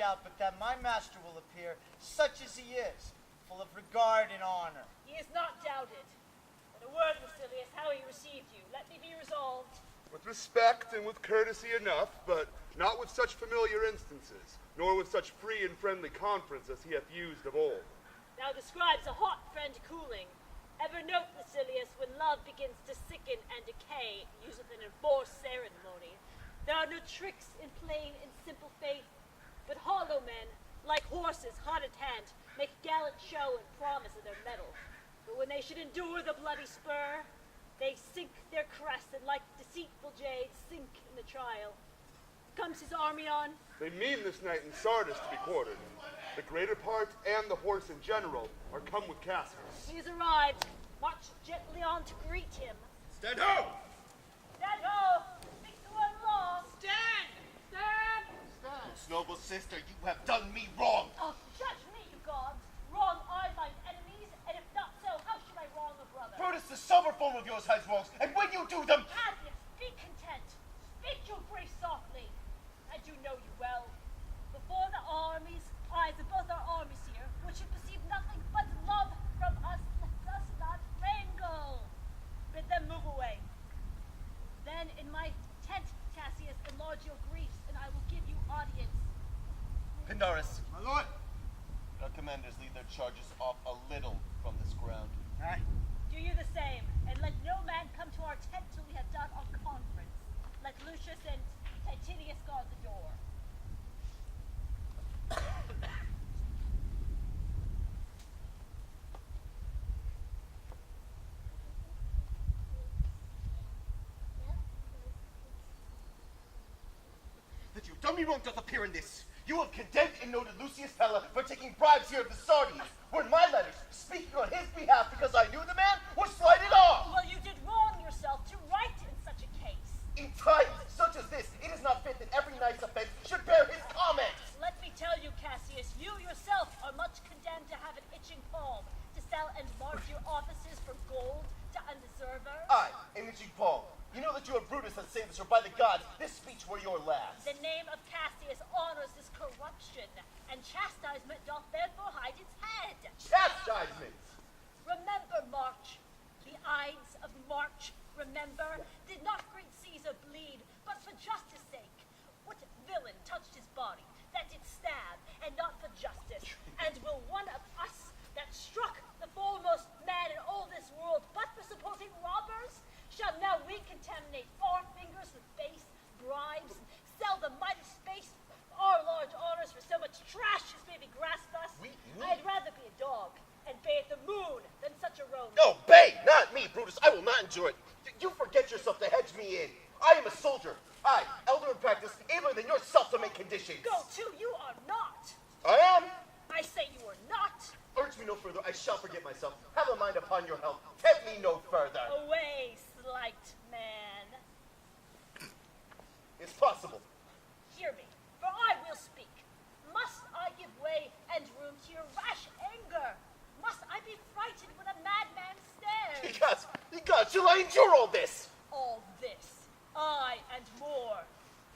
doubt but that my master will appear, such as he is, full of regard and honor. He is not doubted. But a word, Lucilius, how he received you. Let me be resolved. With respect and with courtesy enough, but not with such familiar instances, nor with such free and friendly conference as he hath used of old. Thou describes a hot friend cooling. Ever note, Lucilius, when love begins to sicken and decay, useth an enforced ceremony. There are no tricks in plain and simple faith, but hollow men, like horses hot at hand, make gallant show and promise of their mettle. But when they should endure the bloody spur, they sink their crest, and like deceitful jades, sink in the trial. Comes his army on. They mean this night in Sardis to be quartered. The greater part and the horse in general are come with Cassius. He has arrived. March gently on to greet him. Stand ho! Stand ho! Speak the word law. Stand! Stand! Most noble sister, you have done me wrong. Oh, judge me, you gods. Wrong I mine enemies, and if not so, how should I wrong a brother? Brutus, the sober form of yours has wrongs, and when you do them... Cassius, be content. Speak your grace softly. I do know you well. Before the armies, eyes of both our armies here, which should perceive nothing but love from us, let us not wrangle. Bid them move away. Then in my tent, Cassius, enlarge your griefs, and I will give you audience. Pindarus, My lord. our commanders lead their charges off a little from this ground. Aye. Do you the same, and let no man come to our tent till we have done our conference. Let Lucius and Titinius guard the door. That you've done me wrong doth appear in this. You have condemned and noted Lucius Pella for taking bribes here of the Sardes, where in my letters, speaking on his behalf because I knew the man, was slighted off. Well, you did wrong yourself to write in such a case. In times such as this, it is not fit that every nice offense should bear his comments. Let me tell you, Cassius, you yourself are much condemned to have an itching palm, to sell and enlarge your offices from gold to undeservers. I, an itching palm. You know that you are Brutus that saved us, or by the gods, this speech were your last. The name of Cassius honors this corruption, and chastisement doth therefore hide its head. Chastisement! Remember March, the Ides of March, remember, did not great Caesar bleed, but for justice sake. What villain touched his body, that did stab, and not for justice? And will one of us, that struck the foremost man in all this world, but for supporting robbers, shall now we contaminate our fingers with base bribes, and sell the mighty space our large honors for so much trash as may be grasped us? I'd rather be a dog and bay at the moon than such a rogue. No, Bay, not me, Brutus. I will not endure it. You forget yourself to hedge me in. I am a soldier. I, elder in practice, abler than yourself to make conditions. Go to, you are not. I am. I say you are not. Urge me no further. I shall forget myself. Have a mind upon your health. Tempt me no further. Away, slight man. It's possible. Hear me, for I will speak. Must I give way and room to your rash anger? Must I be frightened when a madman stares? Because, shall I endure all this? All this, aye, and more.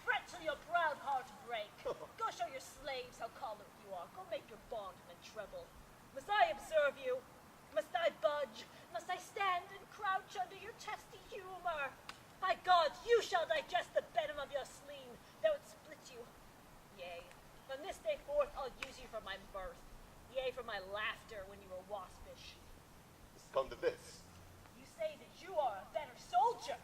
Fret till your proud heart break. Go show your slaves how choleric you are. Go make your bondman tremble. Must I observe you? Must I budge? Must I stand and crouch under your testy humor? By God, you shall digest the venom of your spleen, though it split you. Yea, from this day forth I'll use you for my mirth. Yea, for my laughter when you were waspish. It's come to this. You say that you are a better soldier.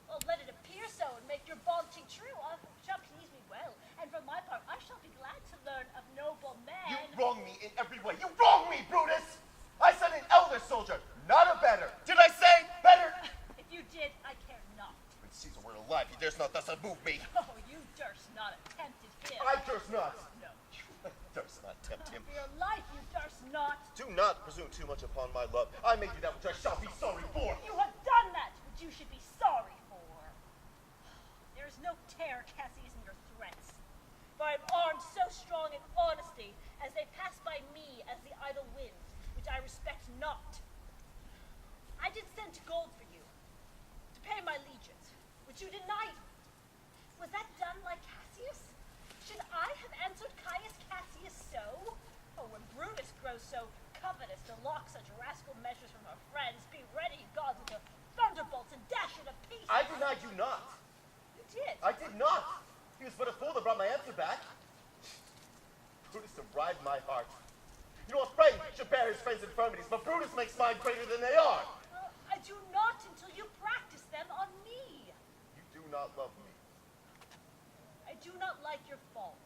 Well, let it appear so and make your vaunting true. It shall please me well, and for my part I shall be glad to learn of noble men. You wrong me in every way. You wrong me, Brutus! I said an elder soldier, not a better. Did I say better? If you did, I care not. When Caesar were alive, he dares not thus move me. Oh, you durst not attempt him. I durst not. No. I durst not tempt him. For your life, you durst not. Do not presume too much upon my love. I may do that which I shall be sorry for. You have done that which you should be sorry for. There is no terror, Cassius, in your threats. For I am armed so strong in honesty as they pass by me as the idle wind, which I respect not. I did send gold for you, to pay my legions, which you denied me. Was that done like Cassius? Should I have answered Caius Cassius? stupidest to lock such rascal measures from our friends. Be ready, gods, with your thunderbolts and dash it to pieces. I denied you not. You did. I did not. He was but a fool that brought my answer back. Brutus arrived my heart. You know, a friend should bear his friend's infirmities, but Brutus makes mine greater than they are. I do not until you practice them on me. You do not love me. I do not like your faults.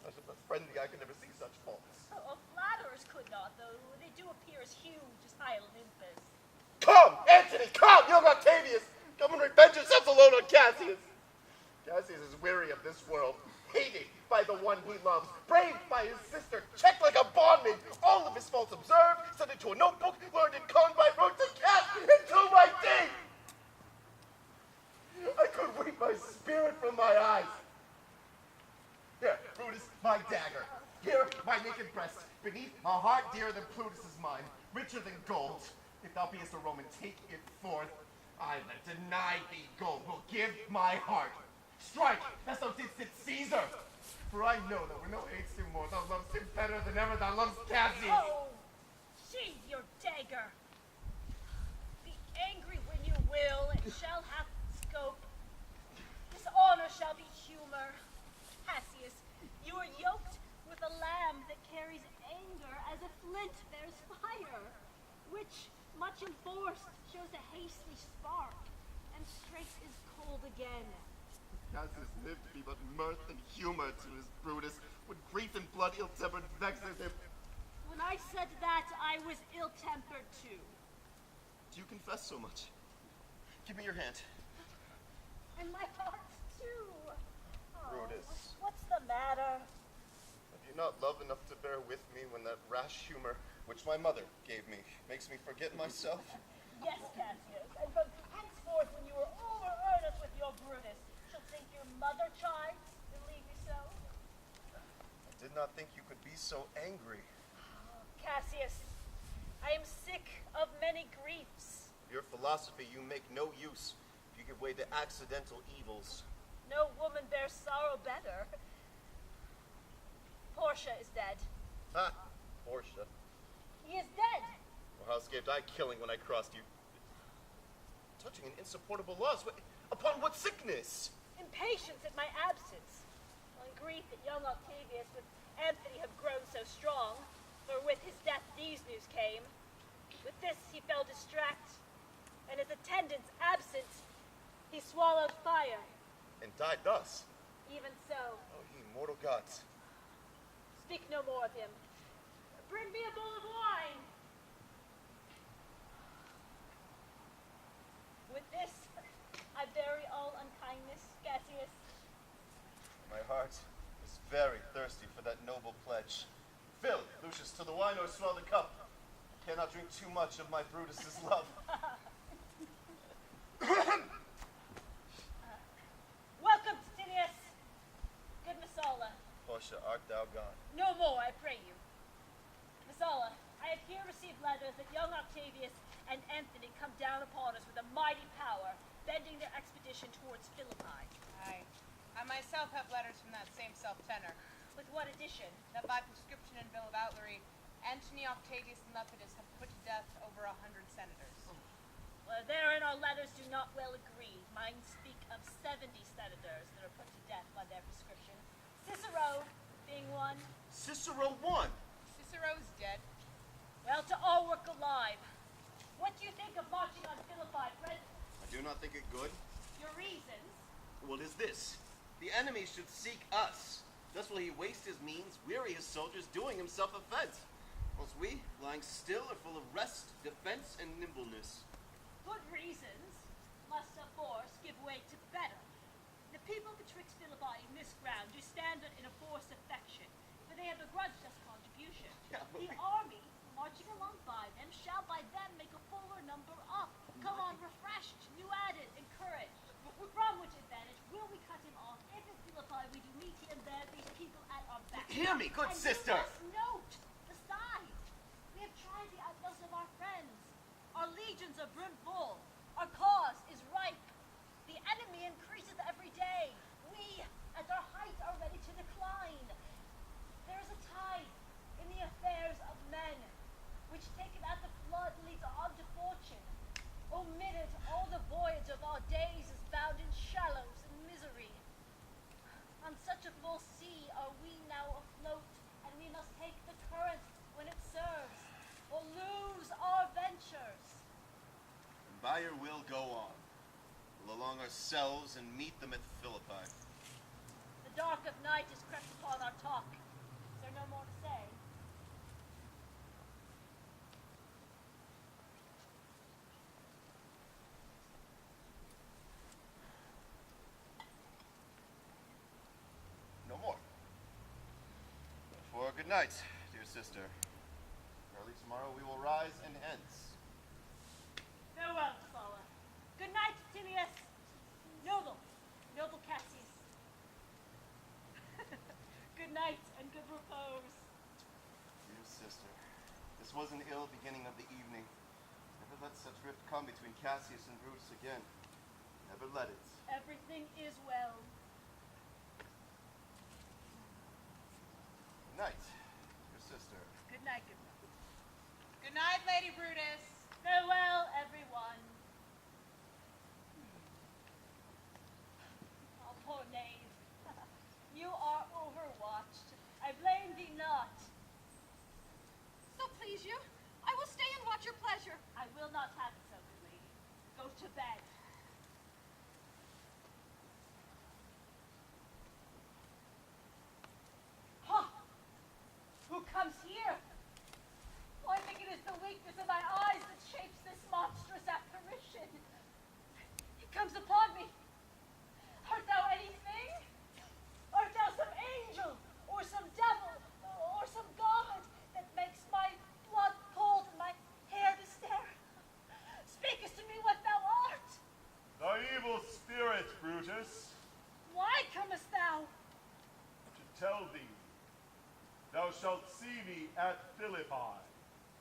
Such a friendly, I could never see such faults. Flatterers could not, though they do appear as huge as high Olympus. Come, Antony, come, young Octavius! Come and revenge yourselves alone on Cassius! Cassius is weary of this world, hated by the one he loves, braved by his sister, checked like a bondman, all of his faults observed, sent into a notebook, learned in convite, wrote to cast into my teeth! I could weep my spirit from my eyes. Here, Brutus, my dagger. Here, my naked breast. Beneath, a heart dearer than Plutus's mine, richer than gold. If thou beest a Roman, take it forth. I that deny thee gold will give my heart. Strike, as thou didst at Caesar. For I know that when thou hatest him more, thou lovest him better than ever thou lovest Cassius. Oh, sheathe your dagger. Be angry when you will, it shall have scope. Dishonor shall be humor. Cassius, you are yoked with a lamb that carries anger as a flint bears fire, which, much enforced, shows a hasty spark, and straight is cold again. Cassius lived to be but mirth and humor to his Brutus, when grief and blood ill-tempered vexes him. When I said that, I was ill-tempered too. Do you confess so much? Give me your hand. And my heart too. Oh, Brutus. What's the matter? Have you not love enough to bear with me when that rash humor, which my mother gave me, makes me forget myself? Yes, Cassius, and from henceforth when you are over earnest with your Brutus, she'll think your mother chides and leave you so. I did not think you could be so angry. Cassius, I am sick of many griefs. Your philosophy you make no use if you give way to accidental evils. No woman bears sorrow better. Portia is dead. Ha! Portia. He is dead. Well, how escaped I killing when I crossed you? Touching an insupportable loss. Upon what sickness? Impatience at my absence. On grief that young Octavius with Anthony have grown so strong, for with his death these news came. With this he fell distract, and his attendants absent, he swallowed fire. And died thus. Even so. Oh, ye mortal gods. Speak no more of him. Bring me a bowl of wine. With this, I bury all unkindness, Cassius. My heart is very thirsty for that noble pledge. Fill, Lucius, to the wine or swell the cup. I cannot drink too much of my Brutus's love. Welcome, Titinius. Good Messala. Portia, art thou gone? No more, I pray you. Messala, I have here received letters that young Octavius and Anthony come down upon us with a mighty power, bending their expedition towards Philippi. Aye. I myself have letters from that same self-tenor, With what addition? that by prescription and bill of outlawry, Antony, Octavius, and Lepidus have put to death over 100 senators. Well, therein our letters do not well agree. Mine speak of 70 senators that are put to death by their prescription. Cicero being one. Cicero won. Cicero's dead. Well, to all work alive. What do you think of marching on Philippi, friend? I do not think it good. Your reasons? What is this? The enemy should seek us. Thus will he waste his means, weary his soldiers, doing himself offense. Whilst we, lying still, are full of rest, defense, and nimbleness. Good reasons must of force give way to better. The people betwixt Philippi and this ground do stand in a forced affection, for they have begrudged us contribution. Yeah, but The army, marching along by them, shall by them make a fuller number up. Come on, refreshed, new added, encouraged. From which advantage will we cut him off if at Philippi we do meet him there, these people at our back. Hear me, good And sister. you must note, besides, we have tried the utmost of our friends. Our legions are brimful. Our cause is ripe. The enemy increases every day. We, at our height, are ready to decline. There is a tide in the affairs of men. ourselves and meet them at Philippi. The dark of night has crept upon our talk. Is there no more to say? No more. Therefore, good night, dear sister. Early tomorrow we will rise and hence. Farewell, Sala. Good night, Tilius. Noble Cassius. Good night and good repose. Dear sister, this was an ill beginning of the evening. Never let such rift come between Cassius and Brutus again. Never let it. Everything is well. Good night, dear sister. Good night, good night. Good night, Lady Brutus. Farewell, everyone. Oh, poor knave. You are overwatched. I blame thee not. So please you, I will stay and watch your pleasure. I will not have it so, good lady. Go to bed. Huh! Who comes here? Oh, I think it is the weakness of my eyes that shapes this monstrous apparition. It comes upon me. Art thou anything? Art thou some angel, or some devil, or some god that makes my blood cold and my hair to stare? Speakest to me what thou art. The evil spirit, Brutus, Why comest thou? to tell thee, thou shalt see me at Philippi.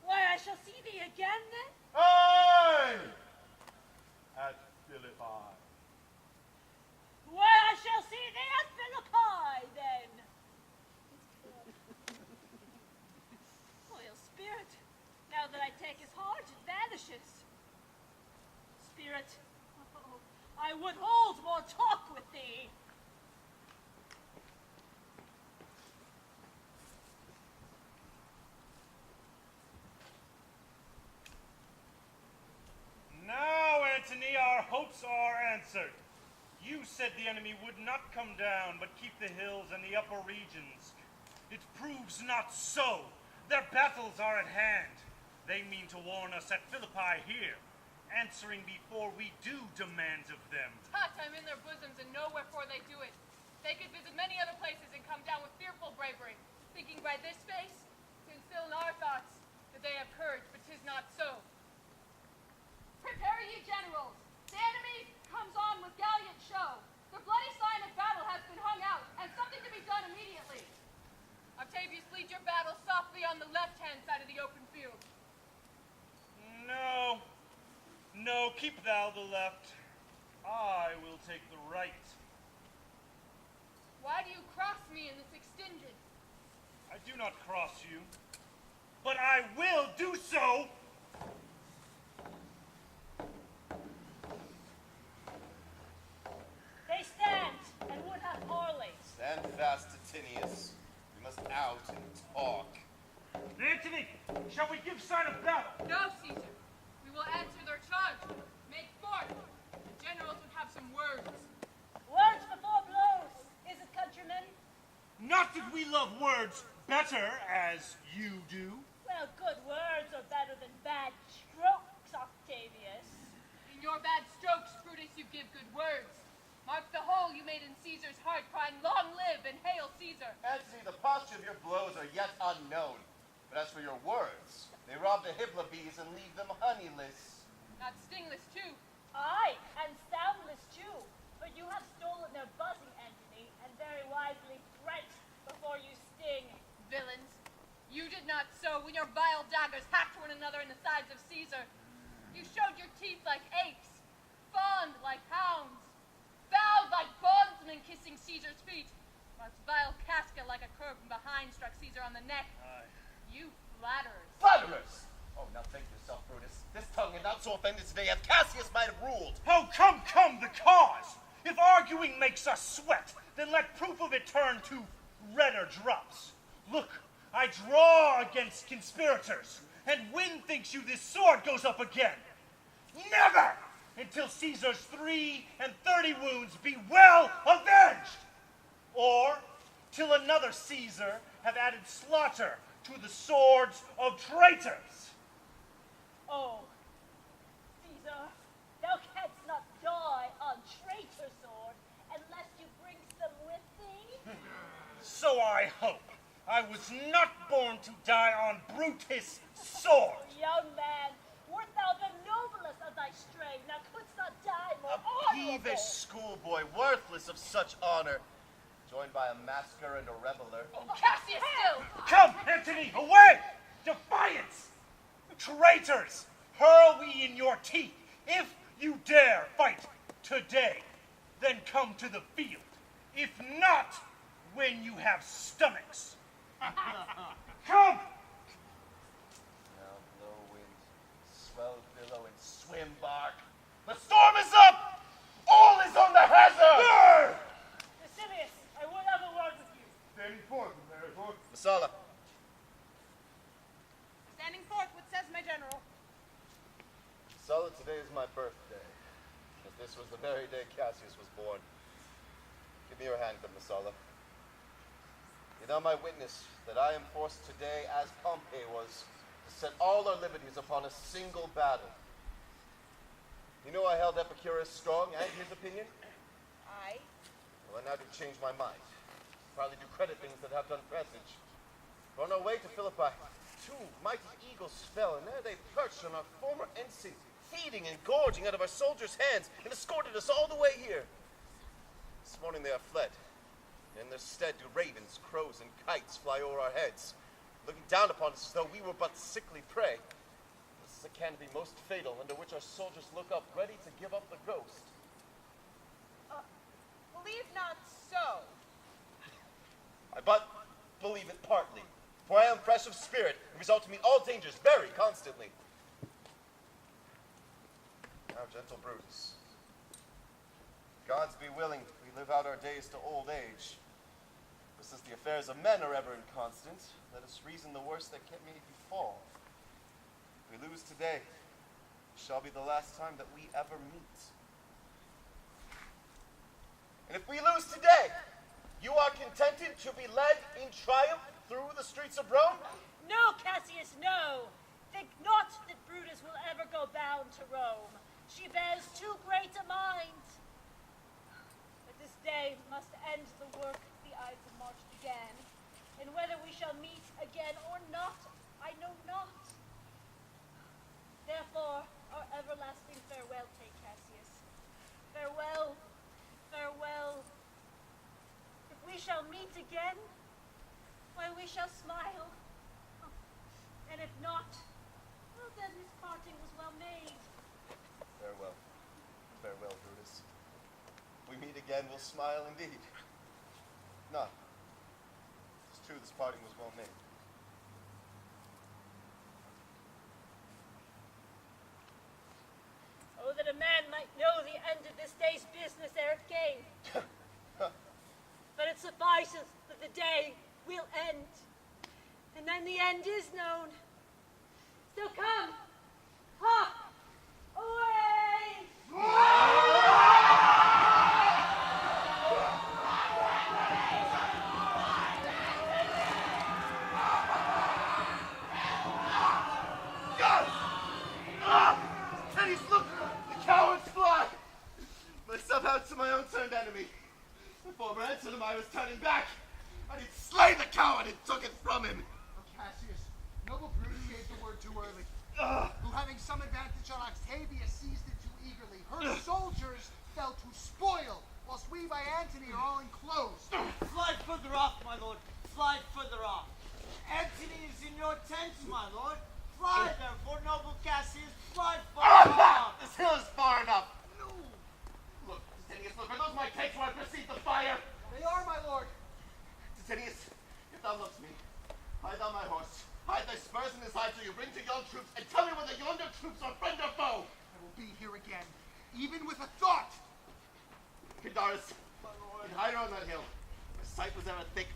Why, I shall see thee again then? Aye! At Philippi. Why, I shall see thee at Philippi then. Loyal spirit, now that I take his heart, it vanishes. Spirit, oh, I would hold more talk with thee. Now, Antony, our hopes are answered. You said the enemy would not come down, but keep the hills and the upper regions. It proves not so. Their battles are at hand. They mean to warn us at Philippi here, answering before we do demands of them. Tut, I'm in their bosoms and know wherefore they do it. They could visit many other places and come down with fearful bravery, thinking by this face to instill in our thoughts that they have courage, but 'tis not so. Prepare ye, generals. The enemy comes on with gallant show. The bloody sign of battle has been hung out, and something to be done immediately. Octavius, lead your battle softly on the left-hand side of the open field. No, keep thou the left. I will take the right. Why do you cross me in this extended? I do not cross you, but I will do so. They stand and would have parley. Stand fast, Titinius. We must out and talk. Antony, shall we give sign of battle? No, Caesar. We will answer their charge. Make forth. The generals would have some words. Words before blows. Is it, countrymen? Not that we love words better, as you do. Well, good words are better than bad strokes, Octavius. In your bad strokes, Brutus, you give good words. Mark the hole you made in Caesar's heart, crying, "Long live and hail Caesar!" Antony, the posture of your blows are yet unknown. But as for your words, they rob the Hybla bees and leave them honeyless. Not stingless, too. Aye, and soundless too. For you have stolen their buzzing, Antony, and very wisely threat before you sting. Villains, you did not so when your vile daggers hacked one another in the sides of Caesar. You showed your teeth like apes, fawned like hounds, bowed like bondsmen kissing Caesar's feet, whilst vile Casca like a curb from behind struck Caesar on the neck. Aye. You flatterers. Flatterers! Oh, now think yourself, Brutus. This tongue had not so offended today as Cassius might have ruled. Oh, come, the cause! If arguing makes us sweat, then let proof of it turn to redder drops. Look, I draw against conspirators, and when thinks you this sword goes up again? Never! until Caesar's 33 wounds be well avenged, or till another Caesar have added slaughter to the swords of traitors. Oh, Caesar, thou canst not die on traitor sword unless you bring some with thee. So I hope. I was not born to die on Brutus' sword. Young man, wert thou the noblest of thy strain, thou couldst not die more A honorable. peevish schoolboy, worthless of such honor, joined by a masker and a reveler. Cassius, still! Come, Antony, away! Defiance! Traitors, hurl we in your teeth. If you dare fight today, then come to the field. If not, when you have stomachs. Come! Now blow wind, swell billow, and swim bark. The storm is up! All is on the hazard! Basilius, I would have a word with you. Standing forth, therefore. Masala, Standing forth, what says my general? Masala, today is my birthday. As this was the very day Cassius was born. Give me your hand, good Masala. Be thou my witness that I am forced today, as Pompey was, to set all our liberties upon a single battle. You know I held Epicurus strong and his opinion? Aye. Well, I now do change my mind. Probably do credit things that have done presage. For on our way to Philippi, 2 mighty eagles fell, and there they perched on our former ensign, feeding and gorging out of our soldiers' hands, and escorted us all the way here. This morning they are fled. In their stead do ravens, crows, and kites fly over our heads, looking down upon us as though we were but sickly prey. This is a canopy most fatal, under which our soldiers look up, ready to give up the ghost. Believe not so. I but believe it partly, for I am fresh of spirit, and resolve to meet all dangers very constantly. Now, gentle Brutus, Gods be willing, we live out our days to old age. But since the affairs of men are ever inconstant, let us reason the worst that may befall. If we lose today, it shall be the last time that we ever meet. And if we lose today, you are contented to be led in triumph through the streets of Rome? No, Cassius, no. Think not that Brutus will ever go bound to Rome. She bears too great a mind. But this day must end the work the Ides of March began. And whether we shall meet again or not, I know not. Therefore, our everlasting farewell take, Cassius. Farewell, farewell. If we shall meet again, why, we shall smile. And if not, well, then this parting was well made. Farewell. Farewell, Brutus. If we meet again, we'll smile indeed. No. It's true, this parting was well made. Oh, that a man might know the end of this day's business ere it came. But it suffices that the day will end. And then the end is known. So come, hop, away! Teddy's, look! The cowards fly! Myself out to my own turned enemy. The former ensign of mine was turning back. I did slay the coward and took it from him. Cassius, noble Brutus gave the word too early. Who, having some advantage on Octavia, seized it too eagerly. Her soldiers fell to spoil, whilst we by Antony are all enclosed. Slide further off, my lord. Slide further off. Antony is in your tents, my lord. Slide therefore, noble Cassius. Slide further off. This hill is far enough. No. Look, Titinius, look, are those my tents where I perceive the fire? They are, my lord. Titinius, if thou lovest me, hide thou my horse. Hide thy spurs in his hide till you bring to yon troops, and tell me whether yonder troops are friend or foe. I will be here again, even with a thought. Pindarus, and hide her on that hill. My sight was ever thick.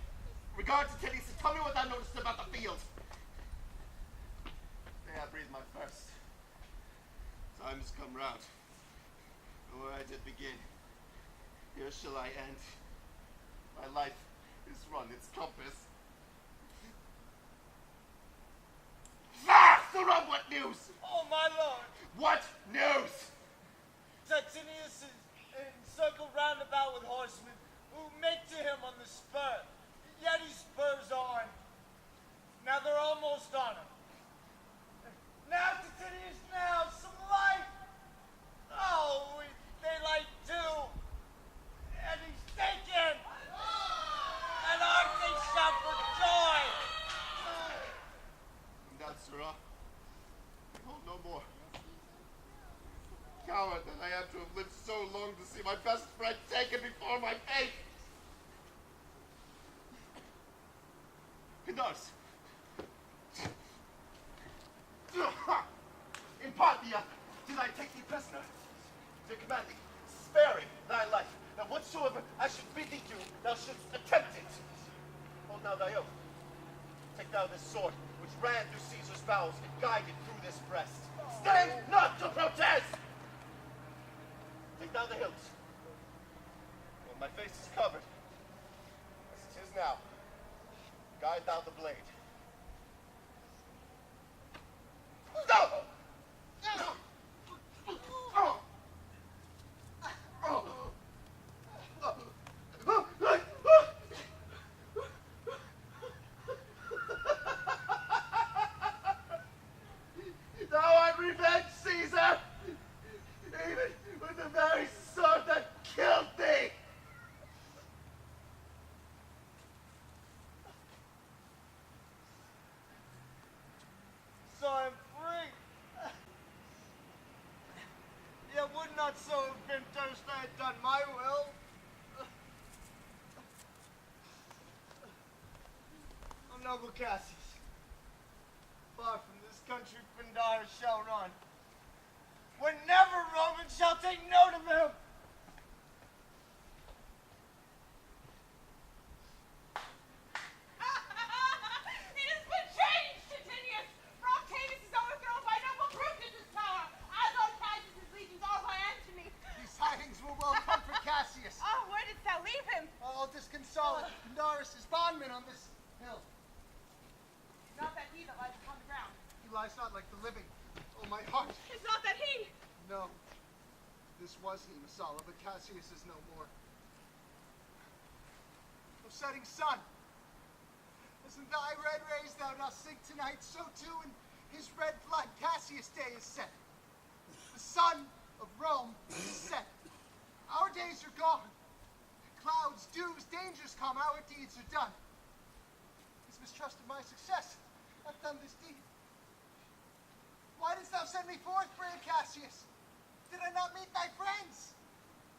Regard to Titinius, and tell me what thou noticed about the field. May I breathe my first. Time has come round. Where I did begin, here shall I end. My life is run its compass. Surround, what news? Oh, my lord! What news? Titinius is encircled round about with horsemen who make to him on the spur. Yet he spurs on. Now they're almost on him. Now, Titinius, now, some light! Oh, they light too. And he's taken! And aren't they shout for joy? Now, sirrah, hold no more. Coward that I am to have lived so long to see my best friend taken before my face. Nurse. In Parthia did I take thee prisoner, to command thee, sparing thy life, that whatsoever I should bid thee do, thou shouldst attempt it. Hold now thy oath. Take thou this sword, which ran through Caesar's bowels and guided through this breast. Stand not to protest! Take thou the hilt. When my face is covered, as it is now, guide thou the blade. No! Thou art revenge, Caesar! Even with the very sword that killed thee! So I'm free. Yet would not so have been durst I had done my will. O noble Cassius, far from this country Pindar shall run, where never Roman shall take note of him. It has been changed, Titinius! For Octavius is overthrown by noble Brutus' power, as are Cassius' legions all by Antony. These tidings were well come for Cassius. Oh, where didst thou leave him? All disconsolate. Pindarus is bondman on this hill. Not that he that lies upon the ground. He lies not like the living. Oh, my heart. It's not that he. No. This was he, Messala, but Cassius is no more. O setting sun, as in thy red rays thou dost sink tonight, so too in his red flood Cassius' day is set. The sun of Rome is set. Our days are gone. Clouds, dews, dangers come, our deeds are done. His mistrust of my success hath done this deed. Why didst thou send me forth, brave Cassius? Did I not meet thy friends?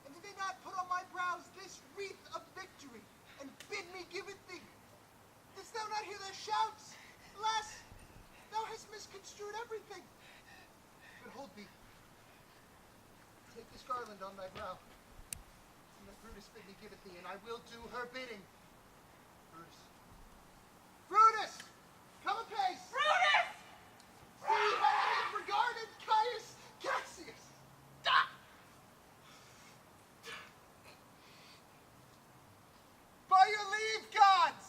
And did they not put on my brows this wreath of victory, and bid me give it thee? Didst thou not hear their shouts? Alas, thou hast misconstrued everything. But hold thee. Take this garland on thy brow, and let Brutus bid me give it thee, and I will do her bidding. Brutus. Brutus! Come apace! Brutus! See how I have regarded Caius Cassius! By your leave, gods!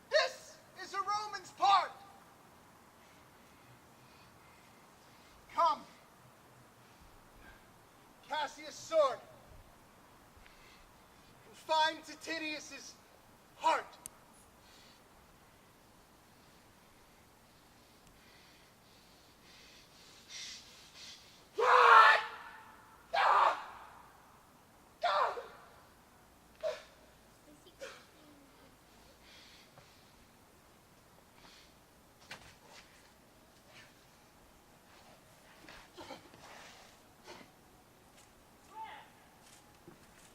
This is a Roman's part! Come. Cassius' sword. And find Titinius' heart.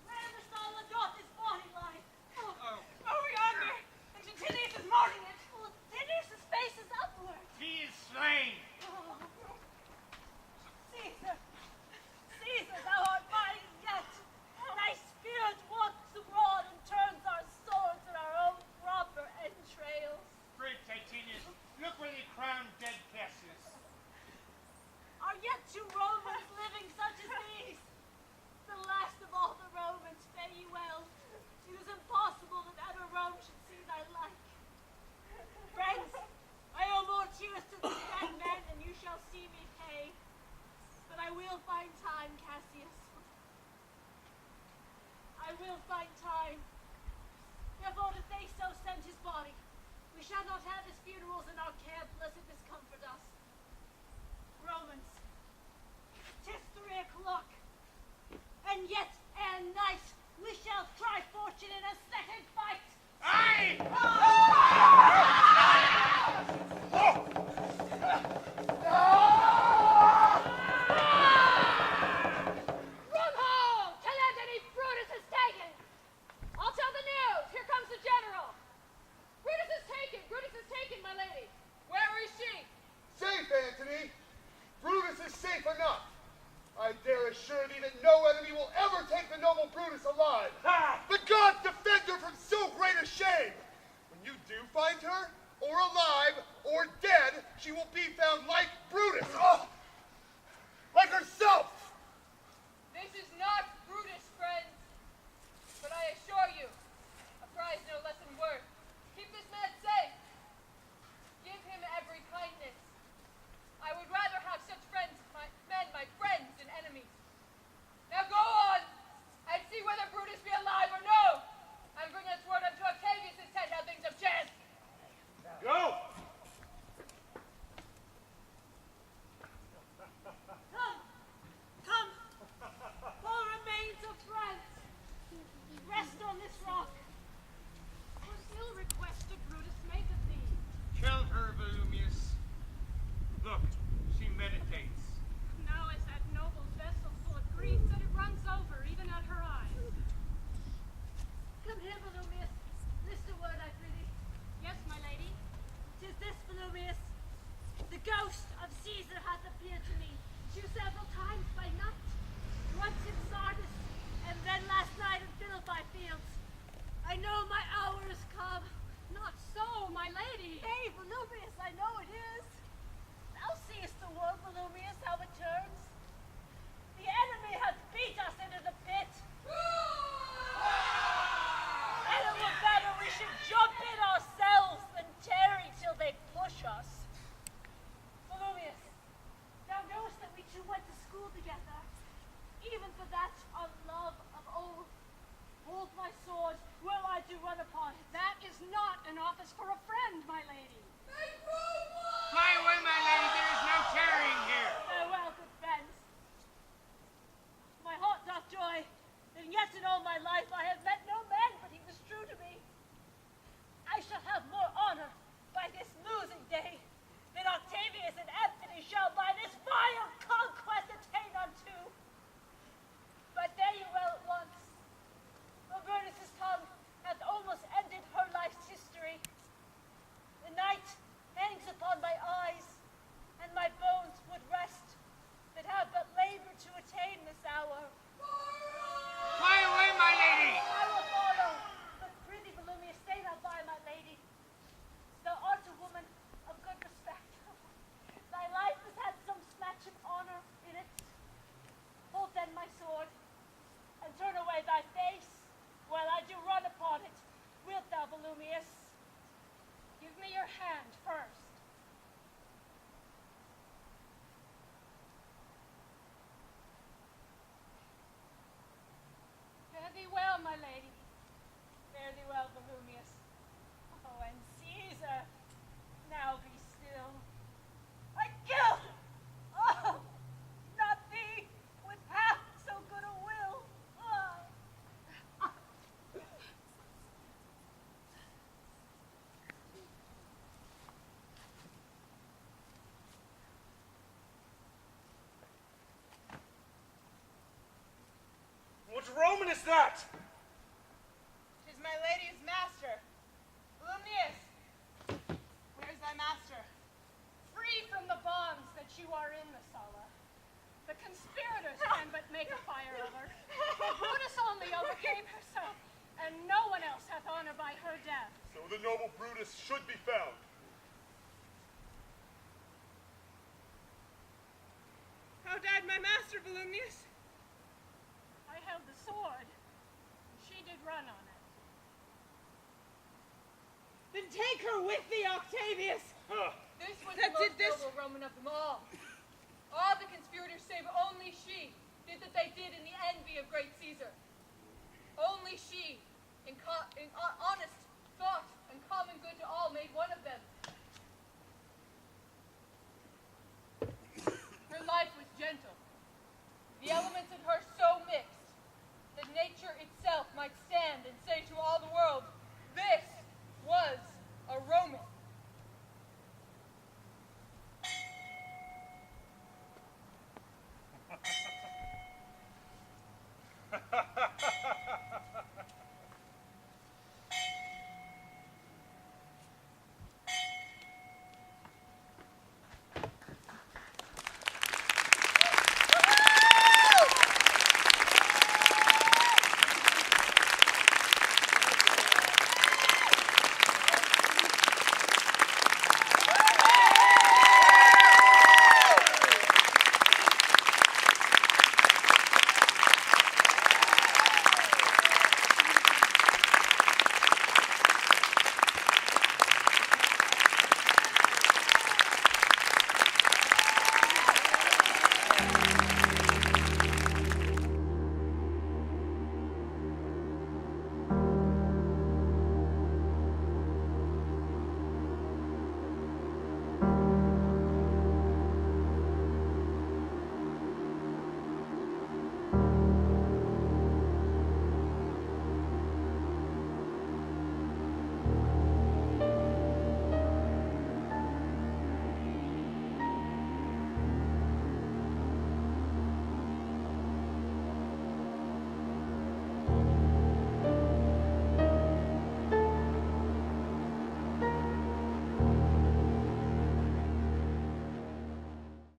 Where Messala doth his body lie? Oh, yet ere night we shall try fortune in a second fight. Aye! Run home! Tell Antony Brutus is taken! I'll tell the news! Here comes the general! Brutus is taken! Brutus is taken, my lady! Where is she? Safe, Antony! Brutus is safe enough. I dare assure thee that no enemy will ever take the noble Brutus alive. Ha! The gods defend her from so great a shame. When you do find her, or alive, or dead, she will be found like Brutus. Oh! Like herself! This is not Brutus, friends. But I assure you, a prize no less than worth. Keep this man safe. Give him every kindness. I would rather have such friends, my friends, than enemies. Now go on, and see whether Brutus be alive or no. And bring us word unto Octavius' head how things have chanced. Go! Come, all remains of France. Rest on this rock. What ill request did Brutus make of thee? Kill her, Volumius. Look, she meditates. Now is that noble vessel full of grief that it runs over even at her eyes. Come here, Volumius. List a word, I prithee. Yes, my lady. 'Tis this, Volumius. The ghost of Caesar hath appeared to me, several times by night. Once in Sardis, and then last night in Philippi fields. I know my hour is come. Not so, my lady. Hey, Volumius, I know it is. Thou seest the world, Volumius, how it turns. The enemy hath beat us into the pit. And it were better we should jump in ourselves than tarry till they push us. Volumius, thou knowest that we two went to school together, even for that our love of old. Hold my sword, will I do run upon it. That is not an office for a friend, my lady. Fly away, my lady, there is no tarrying here. Farewell, good friends. My heart doth joy, and yet in all my life I have met no man, but he was true to me. I shall have more honor by this losing day than Octavius and Anthony shall by this vile conquest attain unto. But there you well at once. Robertus' tongue hath almost ended her life's history. The night hangs upon my eyes, and my bones would rest that have but labor to attain this hour. Fly away, my lady. I will follow, but prithee, Volumius, stay thou by, my lady. Thou art a woman of good respect. Thy life has had some snatch of honor in it. Hold then my sword, and turn away thy face, while I do run upon it. Wilt thou, Volumius? Give me your hand first. Fare thee well, my lady. Fare thee well, Volumius. Oh, and Caesar, now be still. I kill! Oh, not thee, with half so good a will. Oh. What Roman is that? 'Tis my lady's master. Volumius, where's thy master? Free from the bonds that you are in, Messala. The conspirators can but make a fire of her. Brutus only overcame herself, and no one else hath honor by her death. So the noble Brutus should be found. How died my master, Volumius? I held the sword, and she did run on it. Then take her with thee, Octavius! Huh. This was the most noble Roman of them all. All the conspirators, save only she, did that they did in the envy of great Caesar. Only she, in honest